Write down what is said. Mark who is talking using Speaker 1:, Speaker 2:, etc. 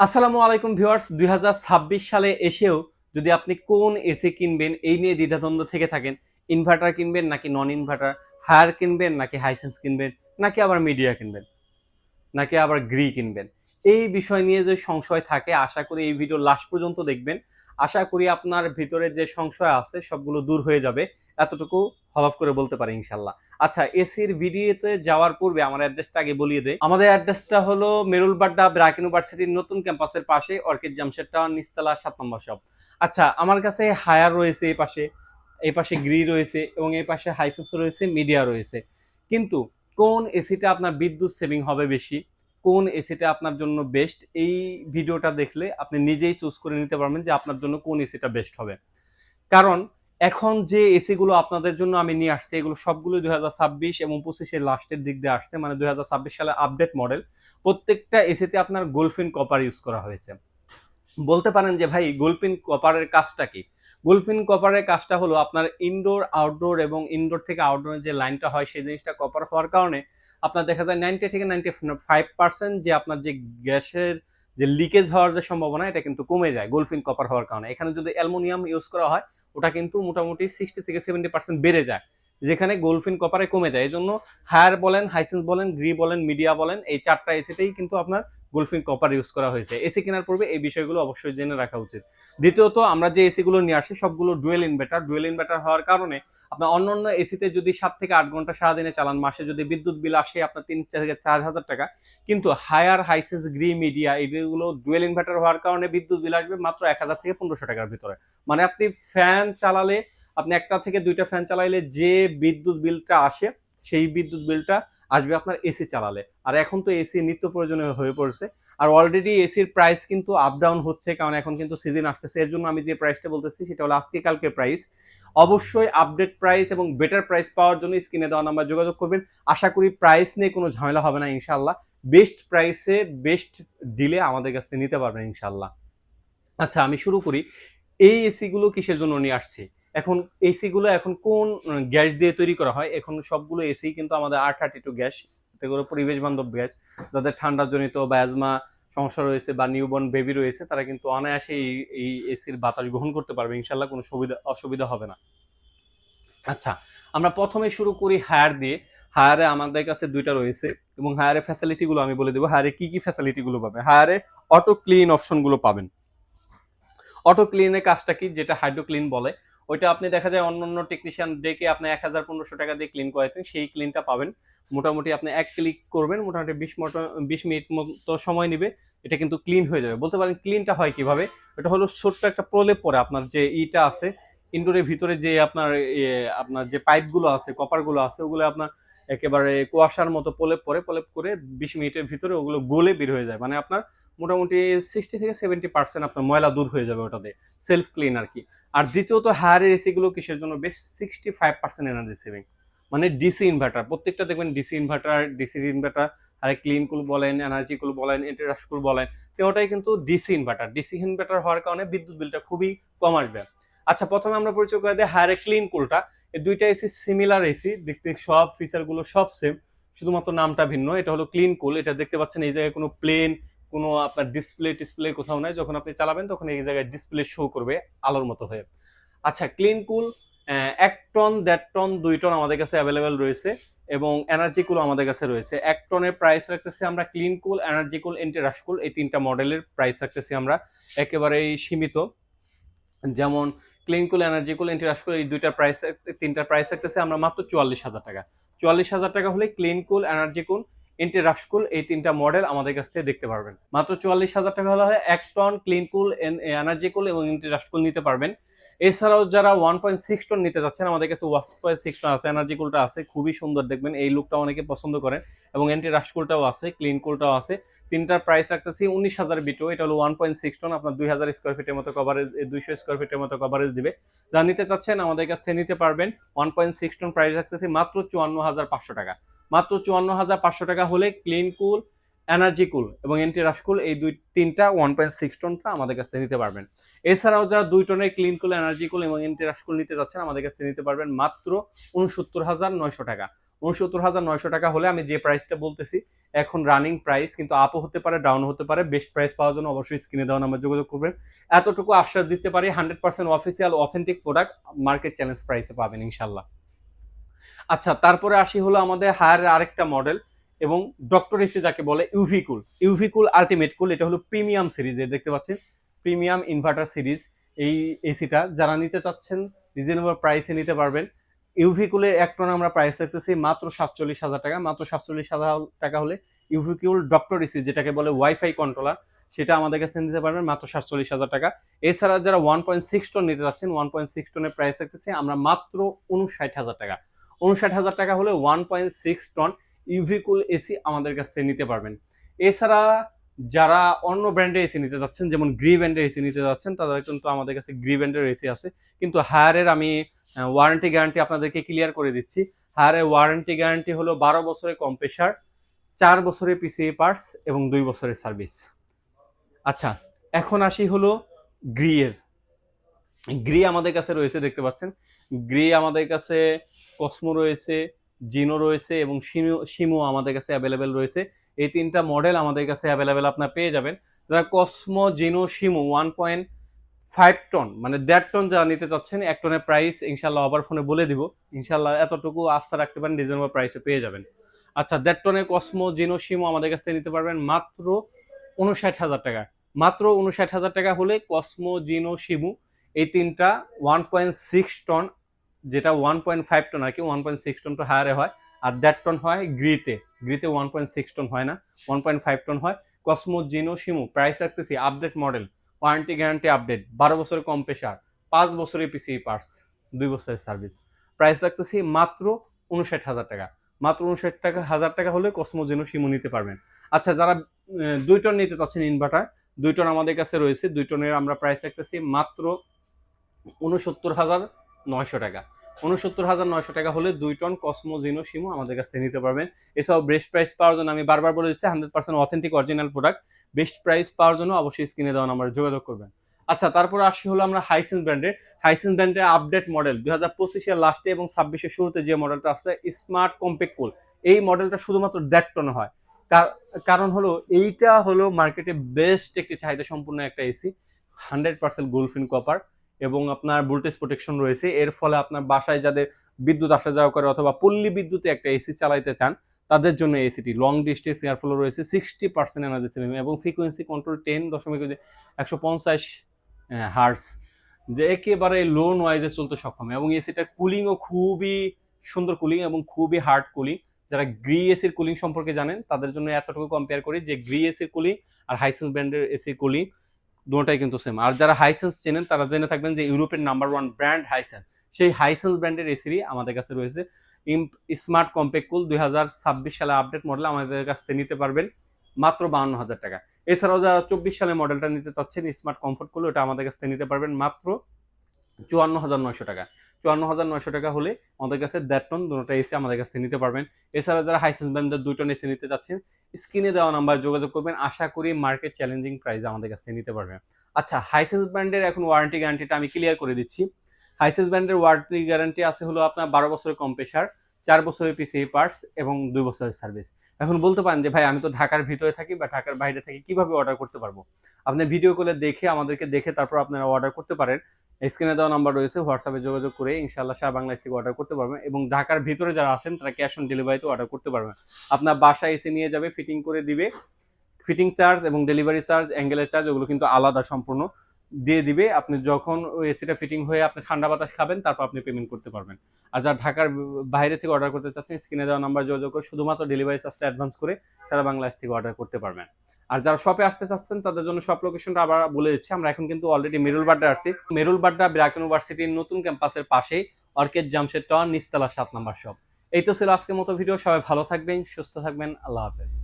Speaker 1: আসসালামু আলাইকুম ভিউয়ার্স, ২০২৬ সালে এসেও যদি আপনি কোন এসি কিনবেন এই নিয়ে দ্বিধাদ্বন্দ্ব থেকে থাকেন, ইনভার্টার কিনবেন নাকি নন ইনভার্টার, হায়ার কিনবেন নাকি হাইসেন্স কিনবেন, নাকি আবার মিডিয়া কিনবেন, নাকি আবার গ্রি কিনবেন, এই বিষয় নিয়ে যে সংশয় থাকে, আশা করি এই ভিডিও লাস্ট পর্যন্ত দেখবেন। আশা করি আপনার ভিতরে যে সংশয় আছে সবগুলো দূর হয়ে যাবে, এতটুকু হলফ করে বলতে পারি ইনশাল্লাহ। আচ্ছা, এসির ভিডিওতে যাওয়ার পূর্বে আমার অ্যাড্রেসটা আগে বলিয়ে দেই। আমাদের অ্যাড্রেসটা হলো মেরুলবাড্ডা ব্র্যাক ইউনিভার্সিটির নতুন ক্যাম্পাসের পাশে, অর্কিড জামশেদ টাওয়ার, নিচতলা 7 নম্বর শপ। আচ্ছা, আমার কাছে হায়ার রয়েছে, এই পাশে গ্রি রয়েছে এবং এই পাশে হাইসেন্স রয়েছে, মিডিয়া রয়েছে। কিন্তু কোন এসিটা আপনার বিদ্যুৎ সেভিং হবে বেশি, কোন এসিটা আপনার জন্য বেস্ট, এই ভিডিওটা দেখলে আপনি নিজেই চুজ করে নিতে পারবেন যে আপনার জন্য কোন এসিটা বেস্ট হবে। কারণ এখন যে এসিগুলো আপনাদের জন্য আমি নিয়ে আসছি এগুলো সবগুলো 2026 এবং 25-এর লাস্টের দিক দিয়ে আসছে, মানে 2026 সালে আপডেট মডেল। প্রত্যেকটা এসিতে আপনার গোল্ডফিন কপার ইউজ করা হয়েছে। বলতে পারেন যে ভাই গোল্ডফিন কপারের কাজটা কি? গোল্ডফিন কপারের কাজটা হলো আপনার ইনডোর আউটডোর এবং ইনডোর থেকে আউটডোরের যে লাইনটা হয় সেই জিনিসটা কপার হওয়ার কারণে আপনার দেখা যায় 90 থেকে 95% যে আপনার যে গ্যাসের যে লিকেজ হওয়ার যে সম্ভাবনা এটা কিন্তু কমে যায় গোল্ডফিন কপার হওয়ার কারণে। এখানে যদি অ্যালুমিনিয়াম ইউজ করা হয় ওটা কিন্তু মোটামুটি 60 থেকে 70% বেড়ে যায়, যেখানে গোল্ডফিন কপারে কমে যায়। এই জন্য হায়ার বলেন, হাইসেন্স বলেন, গ্রি বলেন, মিডিয়া বলেন, এই চারটা এসিতেই কিন্তু আপনার গোল্ডফিন কপার ইউজ করা হয়েছে। এসি কেনার পূর্বে এই বিষয়গুলো অবশ্যই জেনে রাখা উচিত। দ্বিতীয়ত, আমরা যে এসিগুলো নিয়ে আসি সবগুলো ডুয়েল ইনভার্টার হওয়ার কারণে আপনার অন্যান্য এসিতে যদি 7 থেকে 8 ঘন্টা সারাদিনে চালান, মাসে যদি বিদ্যুৎ বিল আসে আপনার 3 থেকে 4 হাজার টাকা, কিন্তু হায়ার, হাইসেন্স, গ্রি, মিডিয়া এইগুলো ডুয়েল ইনভার্টার হওয়ার কারণে বিদ্যুৎ বিল আসবে মাত্র 1000 থেকে 1500 টাকার ভিতরে। মানে আপনি ফ্যান চালালে, আপনি একটা থেকে দুইটা ফ্যান চালাইলে যে বিদ্যুৎ বিলটা আসে সেই বিদ্যুৎ বিলটা আসবে আপনার এসি চালালে। আর এখন তো এসি নিত্য প্রয়োজনীয় হয়ে পড়েছে। আর অলরেডি এসির প্রাইস কিন্তু আপ ডাউন হচ্ছে, কারণ এখন কিন্তু সিজন আসতেছে। এর জন্য আমি যে প্রাইসটা বলতেছি সেটা হলো আজকে কালকে প্রাইস। অবশ্যই আপডেট প্রাইস এবং বেটার প্রাইস পাওয়ার জন্য স্ক্রিনে দেওয়া নাম্বার যোগাযোগ করবেন। আশা করি প্রাইস নিয়ে কোনো ঝামেলা হবে না ইনশাল্লাহ। বেস্ট প্রাইসে বেস্ট ডিলে আমাদের কাছ থেকে নিতে পারবেন ইনশাল্লাহ। আচ্ছা, আমি শুরু করি। এই এসিগুলো কিসের জন্য নিয়ে আসছি? এখন এসিগুলো এখন কোন গ্যাস দিয়ে তৈরি করা হয়? এখন সবগুলো এসি কিন্তু আমাদের R32 গ্যাস, এগুলো পরিবেশ বান্ধব গ্যাস। যাদের ঠান্ডাজনিত বা অ্যাজমা সমস্যা রয়েছে বা নিউবর্ন বেবি রয়েছে তারা কিন্তু অনায়াসে এই এসির বাতাস গ্রহণ করতে পারবে ইনশাল্লাহ, কোনো অসুবিধা হবে না। আচ্ছা, আমরা প্রথমে শুরু করি হায়ার দিয়ে। হায়ারে আমাদের কাছে দুইটা রয়েছে এবং হায়ারের ফ্যাসিলিটিগুলো আমি বলে দেবো। হায়ারে কি কি ফ্যাসিলিটিগুলো পাবে? হায়ারে অটো ক্লিন অপশনগুলো পাবেন। অটো ক্লিনের কাজটা কি, যেটা হাইড্রো ক্লিন বলে, ওইটা আপনি দেখা যায় অন্য টেকনিশিয়ান ডেকে আপনি 1000-1500 টাকা দিয়ে ক্লিন করাতেন, সেই ক্লিনটা পাবেন। মোটামুটি আপনি এক ক্লিক করবেন, মোটামুটি 20 মিনিট মতো সময় নেবে, এটা কিন্তু ক্লিন হয়ে যাবে। বলতে পারেন ক্লিনটা হয় কিভাবে? এটা হলো ছোট্ট একটা প্রলেপ পরে আপনার যে ইটা আছে ইনডোরের ভিতরে, যে আপনার যে পাইপগুলো আছে, কপারগুলো আছে, ওগুলো আপনার একেবারে কুয়াশার মতো প্রলেপ করে 20 মিনিটের ভিতরে ওগুলো গলে বের হয়ে যায়। মানে আপনার মোটামুটি 60 থেকে 70% আপনার ময়লা দূর হয়ে যাবে ওটাতে, সেলফ ক্লিন আর কি। আর দ্বিতীয়ত হায়ারের এসি গুলো কিসের জন্য বেশ? 65% এনার্জি সেভিং। মানে ডিসি ইনভার্টার, প্রত্যেকটা দেখবেন ডিসি ইনভার্টার, আর ক্লিন কুল বলেন, এনার্জি কুল বলেন, এন্টিরাশ কুল বলেন, তো ওটাই কিন্তু ডিসি ইনভার্টার হওয়ার কারণে বিদ্যুৎ বিলটা খুবই কম আসবে। আচ্ছা, প্রথমে আমরা পরিচয় করে দিই হায়ারে ক্লিন কুলটা। এই দুইটা এসি সিমিলার এসি, দেখতে সব ফিচার গুলো সব সেম, শুধুমাত্র নামটা ভিন্ন। এটা হলো ক্লিন কুল, এটা দেখতে পাচ্ছেন এই জায়গায় কোনো প্লেন, কোনো আপনার ডিসপ্লে কোথাও নাই। যখন আপনি চালাবেন তখন এই জায়গায় ডিসপ্লে শো করবে আলোর মতো হয়ে। আচ্ছা, clean cool 1 ton, 1.5 ton, 2 ton আমাদের কাছে অ্যাভেলেবেল রয়েছে এবং এনার্জি কুল আমাদের কাছে রয়েছে। 1 টনের প্রাইস রাখতেছি আমরা ক্লিন কুল, এনার্জি কুল, এন্টিরাশ কুল, এই তিনটা মডেলের প্রাইস রাখতেছি আমরা একেবারেই সীমিত। যেমন ক্লিন কুল, এনার্জি কুল, এন্টিরাশ কুল, এই তিনটার প্রাইস রাখতেছি আমরা মাত্র 44,000 টাকা। 44,000 টাকা হলে ক্লিন কুল, এনার্জি কুল, এন্টিরাশ কুল এই তিনটা মডেল আমাদের কাছ থেকে দেখতে পারবেন। মাত্র 44,000 টাকা হলে 1 ton clean cool, energy cool এবং এন্টিরাশ কুল নিতে পারবেন। এছাড়াও যারা 1.6 টন নিতে যাচ্ছেন, আমাদের কাছে 1.6 টন আছে, এনার্জি কুলটা আছে, খুবই সুন্দর দেখবেন, এই লুকটা অনেকে পছন্দ করেন, এবং এন্টিরাশ কুলটাও আছে, ক্লিন কুলটাও আছে। তিনটার প্রাইস রাখতেছি 19,000 বিটো। এটা হলো 1.6 টন, আপনার 2000 স্কোয়ার ফিটের মতো কভারেজ, 200 স্কোয়ার ফিটের মতো কভারেজ দিবে। যা নিতে চাচ্ছেন আমাদের কাছ থেকে নিতে পারবেন। 1.6 টন প্রাইস রাখতেছি মাত্র 54,500 টাকা। মাত্র 54,500 টাকা হলে ক্লিন কুল, এনার্জি কুল এবং এন্টিরাশ কুল এই তিনটা 1.6 টনটা আমাদের কাছ থেকে নিতে পারবেন। এছাড়াও যারা 2 টনের ক্লিন কুল, এনার্জি কুল এবং এন্টিরাশ কুল নিতে যাচ্ছেন আমাদের কাছ থেকে নিতে পারবেন মাত্র 69,900 টাকা। 69,900 টাকা হলে আমি যে প্রাইসটা বলতেছি এখন রানিং প্রাইস, কিন্তু আপও হতে পারে ডাউন হতে পারে। বেস্ট প্রাইস পাওয়ার জন্য অবশ্যই স্ক্রিনে দেওয়া নাম্বার যোগাযোগ করবেন। এতটুকু আশ্বাস দিতে পারি 100% official authentic product market challenge প্রাইসে পাবেন ইনশাল্লাহ। আচ্ছা, তারপরে আসি হলো আমাদের হায়ারের আরেকটা মডেল এবং ডক্টর এসি যাকে বলে ইউভিকুল, ইউভিকুল আলটিমেট কুল। এটা হলো প্রিমিয়াম সিরিজ, দেখতে পাচ্ছেন প্রিমিয়াম ইনভার্টার সিরিজ। এই এসিটা যারা নিতে চাচ্ছেন রিজনেবল প্রাইসে নিতে পারবেন। ইউভিকুলের এক টন আমরা প্রাইস রাখতেছি মাত্র 47,000 টাকা। মাত্র 47,000 টাকা হলে ইউভিকুল ডক্টর এসি যেটাকে বলে ওয়াইফাই কন্ট্রোলার, সেটা আমাদের কাছে নিতে পারবেন মাত্র 47,000 টাকা। এছাড়া যারা 1.6 টন নিতে চাচ্ছেন 1.6 টনের প্রাইস রাখতেছি আমরা মাত্র 59,000 টাকা। 59,000 টাকা হলে 1.6 টন ইউভিকুল এসি আমাদের কাছ থেকে নিতে পারবেন। এছাড়া যারা অন্য ব্র্যান্ডের এসি নিতে যাচ্ছেন, যেমন গ্রি ব্র্যান্ডের এসি নিতে যাচ্ছেন, তাদের কিন্তু আমাদের কাছে গ্রি ব্র্যান্ডের এসি আছে। কিন্তু হায়ারের আমি ওয়ারেন্টি গ্যারান্টি আপনাদেরকে ক্লিয়ার করে দিচ্ছি। হায়ারের ওয়ারেন্টি গ্যারান্টি হলো 12 বছরের কম্প্রেসার, 4 বছরের পিসিএ পার্টস এবং 2 বছরের সার্ভিস। আচ্ছা, এখন আসি হলো গ্রিয়ের। গ্রি আমাদের কাছে রয়েছে, দেখতে পাচ্ছেন গ্রি আমাদের কাছে কসমো রয়েছে, জিনো রয়েছে এবং শিমো আমাদের কাছে অ্যাভেলেবেল রয়েছে। এই তিনটা মডেল আমাদের কাছে অ্যাভেলেবেল আপনার পেয়ে যাবেন। যারা কসমো, জিনো, শিমো 1.5 টন মানে 1.5 টন যারা নিতে চাচ্ছেন, 1 টনের প্রাইস ইনশাল্লাহ আবার ফোনে বলে দিব। ইনশাল্লাহ এতটুকু আস্থা রাখতে পারেন, রিজনেবল প্রাইসে পেয়ে যাবেন। আচ্ছা, 1.5 টনের কসমো, জিনো, শিমো আমাদের কাছ থেকে নিতে পারবেন মাত্র 59,000 টাকা। মাত্র 59,000 টাকা হলে কসমো, জিনো, শিমু এই তিনটা 1.6 টন, যেটা 1.5 টন আর কি, 1.6 টন তো হায়ারে হয়, আর 1.5 টন হয় গ্রিতে। গ্রিতে 1.6 টন হয় না, 1.5 টন হয়। কসমো, জিনো, শিমু প্রাইস রাখতেছি update model, warranty guarantee update, 12 বছরের কম্প্রেসার, 5 বছরের পিসিএ পার্টস, 2 বছরের সার্ভিস। প্রাইস রাখতেছি মাত্র 59,000 টাকা। মাত্র 59,000 টাকা হলে কসমো, জিনো, শিমু নিতে পারবেন। আচ্ছা, যারা 2 টন নিতে চাচ্ছেন ইনভার্টার, 2 টন আমাদের কাছে রয়েছে। 2 টনের আমরা প্রাইস রাখতেছি মাত্র 69,900 টাকা। 69,900 টাকা হলে 2 টন কসমো, জিনো, শিমো আমাদের কাছ থেকে নিতে পারবেন। এছাড়াও বেস্ট প্রাইস পাওয়ার জন্য আমি বারবার বলে দিচ্ছি 100% authentic original product. Best price পাওয়ার জন্য অবশ্যই স্ক্রিনে দেওয়া নাম্বারে যোগাযোগ করবেন। আচ্ছা, তারপর আসি হলো আমরা হাইসেন্স ব্র্যান্ডের। হাইসেন্স ব্র্যান্ডের আপডেট মডেল 2025 এর লাস্টে এবং 26 এর শুরুতে যে মডেলটা আছে স্মার্ট কম্প্যাক্ট কুল, এই মডেলটা শুধুমাত্র 1.5 টন হয়। কারণ হলো এইটা হলো মার্কেটে বেস্ট একটি চাহিদা সম্পূর্ণ একটা এসি, 100% গোল্ডফিন কপার এবং আপনার ভোল্টেজ প্রোটেকশন রয়েছে। এর ফলে আপনার বাসায় যাদের বিদ্যুৎ আসা যাওয়া করে অথবা পল্লী বিদ্যুতে একটা এসি চালাইতে চান, তাদের জন্য এসিটি লং ডিস্টেন্স এয়ার ফ্লো রয়েছে, 60% এনার্জি সেভিং এবং ফ্রিকোয়েন্সি কন্ট্রোল 10.150 হার্টস, যে একেবারে লো নয়েজে চলতে সক্ষম। এবং এসিটার কুলিংও খুবই সুন্দর কুলিং এবং খুবই হার্ড কুলিং। যারা গ্রি এসির কুলিং সম্পর্কে জানেন তাদের জন্য এতটুকু কম্পেয়ার করি যে গ্রি এসির কুলিং আর হাইসেন্স ব্র্যান্ডের এসির কুলিং দুটোটাই কিন্তু সেম। আর যারা হাইসেন্স চেনেন তারা জেনে থাকবেন যে ইউরোপের নাম্বার 1 ব্র্যান্ড হাইসেন্স, সেই হাইসেন্স ব্র্যান্ডের এসিরই আমাদের কাছে রয়েছে স্মার্ট কম্প্যাক্ট কুল 2026 সালে আপডেট মডেল আমাদের কাছ থেকে নিতে পারবেন মাত্র 52,000 টাকা। এছাড়াও যারা 24 সালে মডেলটা নিতে চাচ্ছেন স্মার্ট কমফোর্ট কুল, ওটা আমাদের কাছ থেকে নিতে পারবেন মাত্র 54,900 টাকা। 54,900 টাকা হলে আমাদের কাছে 1.5 টন দুটোটা এসি আমাদের কাছ থেকে নিতে পারবেন। এছাড়া যারা হাইসেন্স ব্র্যান্ডের 2 টন এসি নিতে চাচ্ছেন স্ক্রিনে দেওয়া নাম্বার যোগাযোগ করবেন, আশা করি মার্কেট চ্যালেঞ্জিং প্রাইস আমাদের কাছ থেকে নিতে পারবেন। আচ্ছা, হাইসেন্স ব্র্যান্ডের এখন ওয়ারেন্টি গ্যারান্টিটা আমি ক্লিয়ার করে দিচ্ছি। হাইসেন্স ব্র্যান্ডের ওয়ারেন্টি গ্যারান্টি আছে হলো আপনার 12 বছরের কম্প্রেসার, 4 বছরের পিসিএ পার্টস এবং 2 বছরের সার্ভিস। এখন বলতে পারেন যে ভাই আমি তো ঢাকার ভিতরে থাকি বা ঢাকার বাইরে থাকি, কিভাবে অর্ডার করতে পারবো? আপনি ভিডিও কলে দেখে আমাদেরকে দেখে তারপর আপনারা অর্ডার করতে পারেন। স্ক্রিনে দেওয়া নাম্বার রয়েছে, হোয়াটসঅ্যাপে যোগাযোগ করে ইনশাআল্লাহ সারা বাংলাদেশ থেকে অর্ডার করতে পারবেন এবং ঢাকার ভিতরে যারা আছেন তারা ক্যাশ অন ডেলিভারিতে অর্ডার করতে পারবেন। আপনার বাসায় এসে নিয়ে যাবে, ফিটিং করে দিবে। ফিটিং চার্জ এবং ডেলিভারি চার্জ, অ্যাঙ্গেলের চার্জ ওগুলো কিন্তু আলাদা সম্পূর্ণ দিয়ে দিবে। আপনি যখন ওই এসিটা ফিটিং হয়ে আপনি ঠান্ডা বাতাস খাবেন তারপর আপনি পেমেন্ট করতে পারবেন। আর যারা ঢাকার বাইরে থেকে অর্ডার করতে চাচ্ছেন স্ক্রিনে দেওয়া নাম্বার যোগাযোগ করে শুধুমাত্র ডেলিভারি চার্জটা অ্যাডভান্স করে সারা বাংলাদেশ থেকে অর্ডার করতে পারবেন। আর যারা শপে আসতে চাচ্ছেন তাদের জন্য শপ লোকেশনটা আবার বলে দিচ্ছি। আমরা এখন কিন্তু অলরেডি মেরুল বাড্ডা আসছি। মেরুল বাড্ডা ব্র্যাক ইউনিভার্সিটির নতুন ক্যাম্পাসের পাশেই অর্কিড জামশেদ টাওয়ার, নিচতলা 7 নম্বর শপ। এই তো ছিল আজকের মতো ভিডিও। সবাই ভালো থাকবেন, সুস্থ থাকবেন, আল্লাহ হাফেজ।